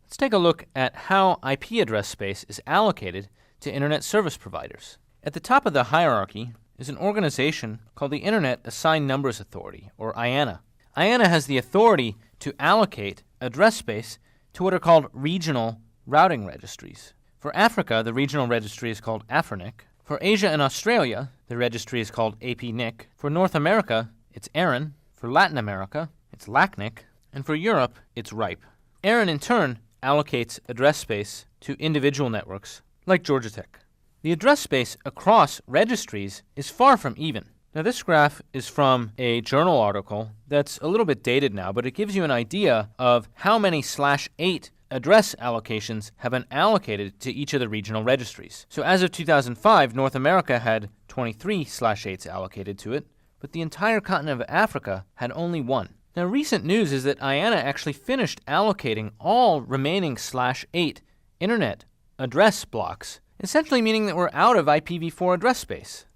Let's take a look at how IP address space is allocated to Internet service providers. At the top of the hierarchy is an organization called the Internet Assigned Numbers Authority, or IANA. IANA has the authority to allocate address space to what are called regional routing registries. For Africa, the regional registry is called AFRINIC. For Asia and Australia, the registry is called APNIC. For North America, it's ARIN. For Latin America, it's LACNIC. And for Europe, it's RIPE. ARIN, in turn, allocates address space to individual networks like Georgia Tech. The address space across registries is far from even. Now, this graph is from a journal article that's a little bit dated now, but it gives you an idea of how many /8 address allocations have been allocated to each of the regional registries. So as of 2005, North America had 23 /8s allocated to it, but the entire continent of Africa had only one. Now, recent news is that IANA actually finished allocating all remaining /8 Internet address blocks, essentially meaning that we're out of IPv4 address space.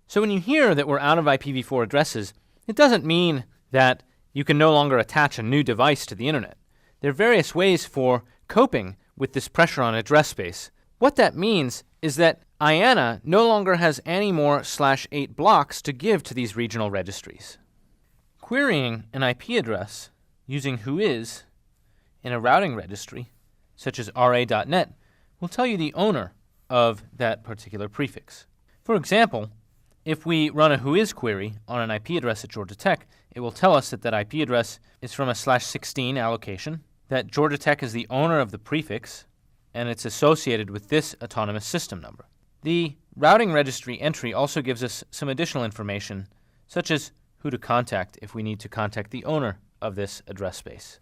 So when you hear that we're out of IPv4 addresses, it doesn't mean that you can no longer attach a new device to the Internet. There are various ways for coping with this pressure on address space. What that means is that IANA no longer has any more /8 blocks to give to these regional registries. Querying an IP address using whois in a routing registry, such as ra.net, will tell you the owner of that particular prefix. For example, if we run a whois query on an IP address at Georgia Tech, it will tell us that that IP address is from a /16 allocation, that Georgia Tech is the owner of the prefix, and it's associated with this autonomous system number. The routing registry entry also gives us some additional information, such as who to contact if we need to contact the owner of this address space.